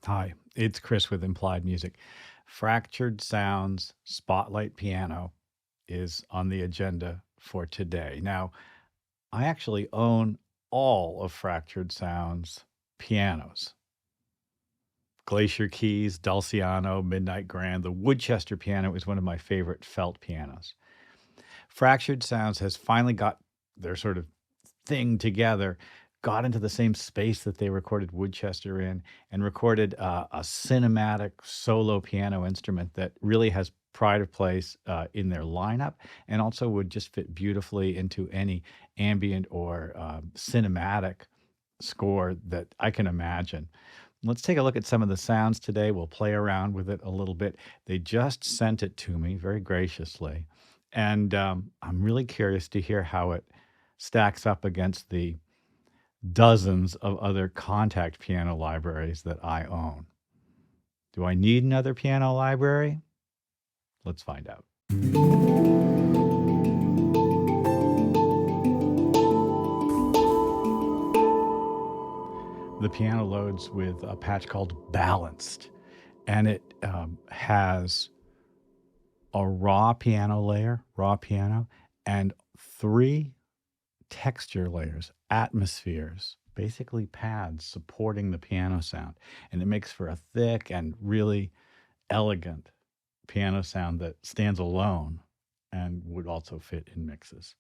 Hi, it's Chris with Implied Music. Fractured Sounds Spotlight Piano is on the agenda for today. Now, I actually own all of Fractured Sounds pianos. Glacier Keys, Dulciano, Midnight Grand. The Woodchester piano is one of my favorite felt pianos. Fractured Sounds has finally got their sort of thing together, got into the same space that they recorded Woodchester in, and recorded a cinematic solo piano instrument that really has pride of place in their lineup, and also would just fit beautifully into any ambient or cinematic score that I can imagine. Let's take a look at some of the sounds today. We'll play around with it a little bit. They just sent it to me very graciously, and I'm really curious to hear how it stacks up against the dozens of other contact piano libraries that I own. Do I need another piano library? Let's find out. The piano loads with a patch called Balanced, and it has a raw piano layer, raw piano, and three texture layers, atmospheres, basically pads supporting the piano sound. And it makes for a thick and really elegant piano sound that stands alone and would also fit in mixes.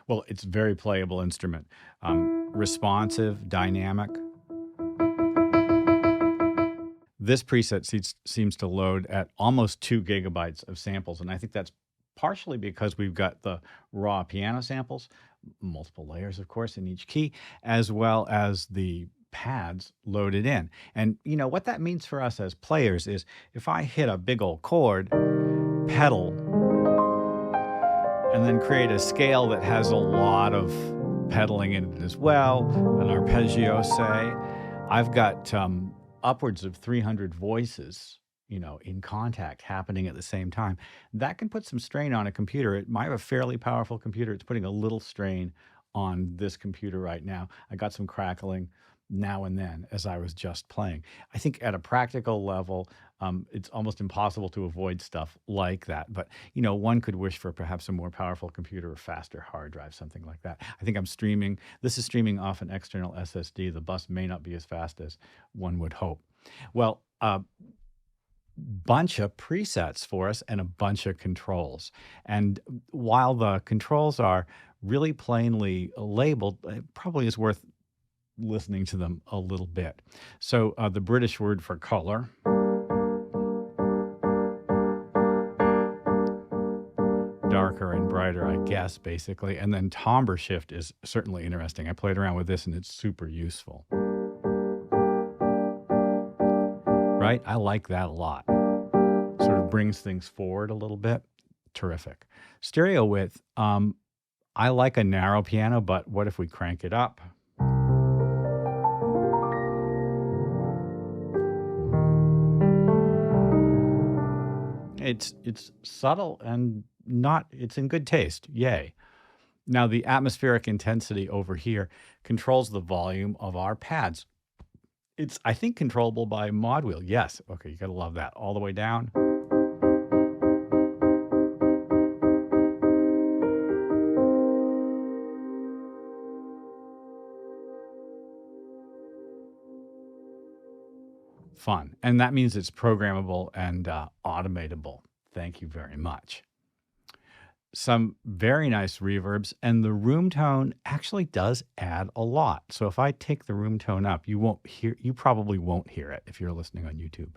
Well, it's a very playable instrument, responsive, dynamic. This preset seems to load at almost 2 gigabytes of samples, and I think that's partially because we've got the raw piano samples, multiple layers, of course, in each key, as well as the pads loaded in. And you know what that means for us as players is if I hit a big old chord, pedal, and then create a scale that has a lot of pedaling in it as well, an arpeggio, say, I've got upwards of 300 voices, in contact happening at the same time. That can put some strain on a computer. It might have a fairly powerful computer. It's putting a little strain on this computer right now. I got some crackling now and then as I was just playing. I think at a practical level, it's almost impossible to avoid stuff like that. But, one could wish for perhaps a more powerful computer or faster hard drive, something like that. I think I'm streaming. This is streaming off an external SSD. The bus may not be as fast as one would hope. Well, bunch of presets for us and a bunch of controls. And while the controls are really plainly labeled, it probably is worth listening to them a little bit. So the British word for color darker and brighter, I guess, basically. And then timbre shift is certainly interesting. I played around with this and it's super useful. Right? I like that a lot. Sort of brings things forward a little bit. Terrific. Stereo width. I like a narrow piano, but what if we crank it up? It's subtle and it's in good taste. Yay. Now the atmospheric intensity over here controls the volume of our pads. It's, I think, controllable by mod wheel. Yes. Okay, you gotta love that. All the way down. Fun. And that means it's programmable and automatable. Thank you very much. Some very nice reverbs, and the room tone actually does add a lot. So if I take the room tone up, you probably won't hear it if you're listening on YouTube.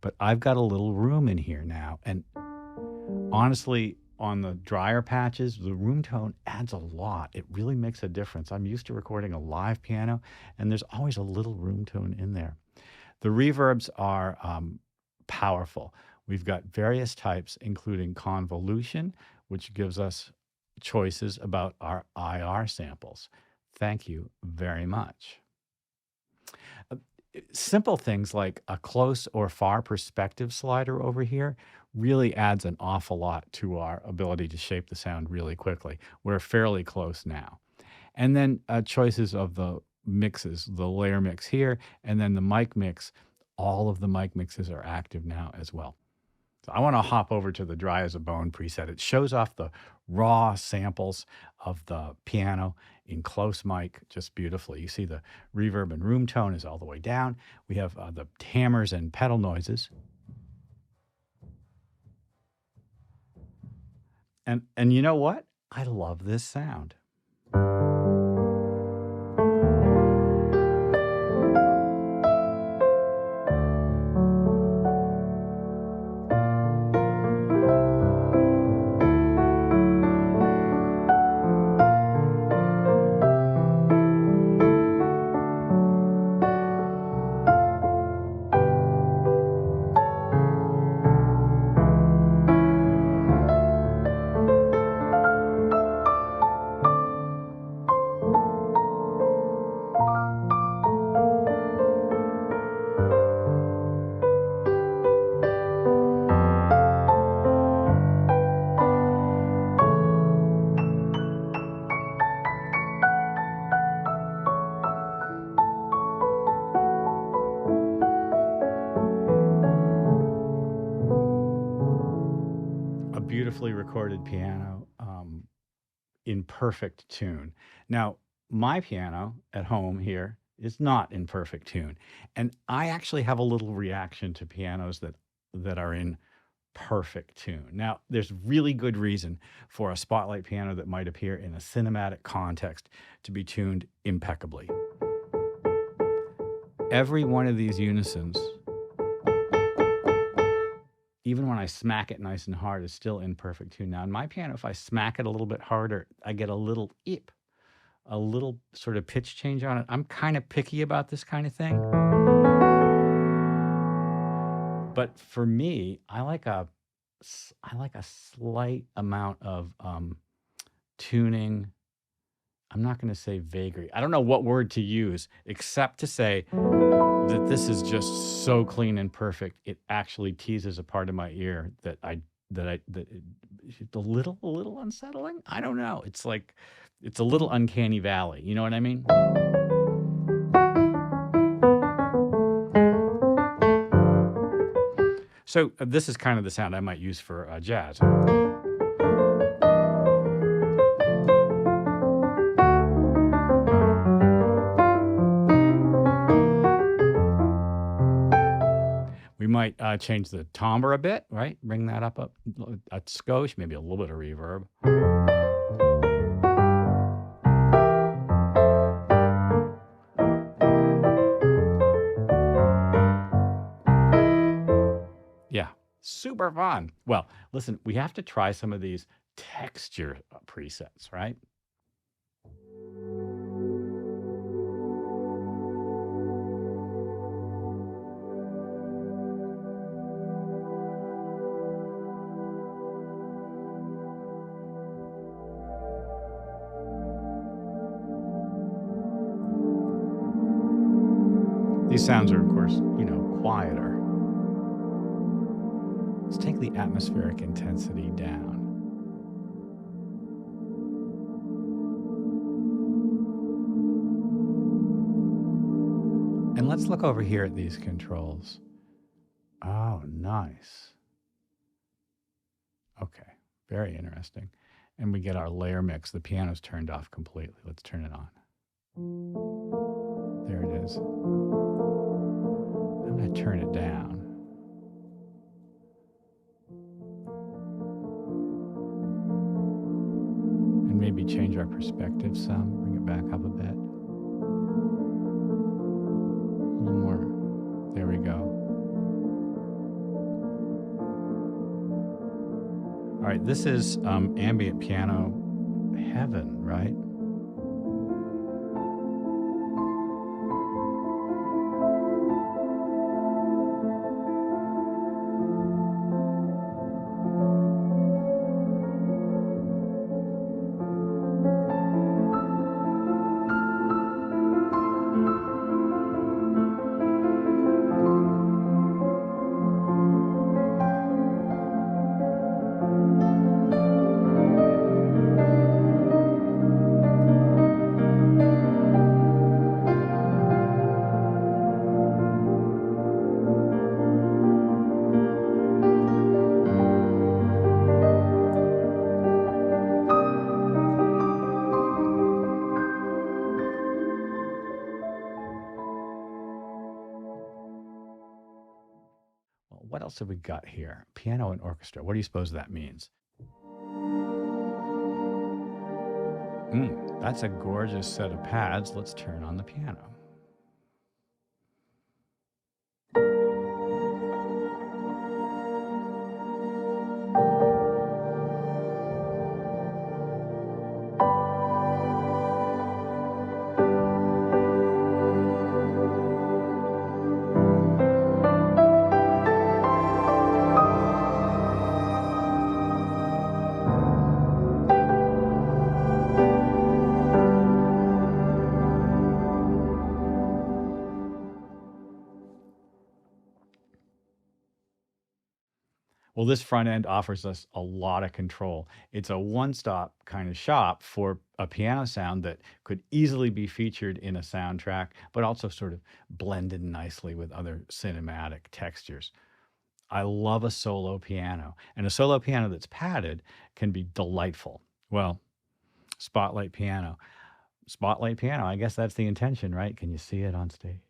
But I've got a little room in here now, and honestly, on the drier patches, the room tone adds a lot. It really makes a difference. I'm used to recording a live piano, and there's always a little room tone in there. The reverbs are powerful. We've got various types, including convolution, which gives us choices about our IR samples. Thank you very much. Simple things like a close or far perspective slider over here really adds an awful lot to our ability to shape the sound really quickly. We're fairly close now. And then choices of the mixes, the layer mix here, and then the mic mix. All of the mic mixes are active now as well. So I want to hop over to the dry as a bone preset. It shows off the raw samples of the piano in close mic just beautifully. You see the reverb and room tone is all the way down. We have the hammers and pedal noises. And you know what? I love this sound. Beautifully recorded piano in perfect tune. Now, my piano at home here is not in perfect tune. And I actually have a little reaction to pianos that are in perfect tune. Now, there's really good reason for a spotlight piano that might appear in a cinematic context to be tuned impeccably. Every one of these unisons, even when I smack it nice and hard, is still in perfect tune. Now, in my piano, if I smack it a little bit harder, I get a little eep, a little sort of pitch change on it. I'm kind of picky about this kind of thing. But for me, I like a slight amount of tuning. I'm not going to say vagary. I don't know what word to use except to say that this is just so clean and perfect. It actually teases a part of my ear that it's a little unsettling. I don't know. It's like, it's a little uncanny valley. You know what I mean? So this is kind of the sound I might use for jazz. We might change the timbre a bit, right? Bring that up a skosh, maybe a little bit of reverb. Yeah, Super fun. Well, listen, we have to try some of these texture presets, right? These sounds are, of course, quieter. Let's take the atmospheric intensity down. And let's look over here at these controls. Oh, nice. Okay, very interesting. And we get our layer mix. The piano's turned off completely. Let's turn it on. There it is. I'm going to turn it down. And maybe change our perspective some, bring it back up a bit. A little more. There we go. All right, this is ambient piano heaven, right? Well, what else have we got here? Piano and orchestra. What do you suppose that means? That's a gorgeous set of pads. Let's turn on the piano. Well, this front end offers us a lot of control. It's a one-stop kind of shop for a piano sound that could easily be featured in a soundtrack, but also sort of blended nicely with other cinematic textures. I love a solo piano, and a solo piano that's padded can be delightful. Well, Spotlight piano. Spotlight piano, I guess that's the intention, right? Can you see it on stage?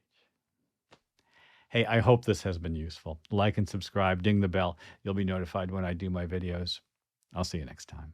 Hey, I hope this has been useful. Like and subscribe, ding the bell. You'll be notified when I do my videos. I'll see you next time.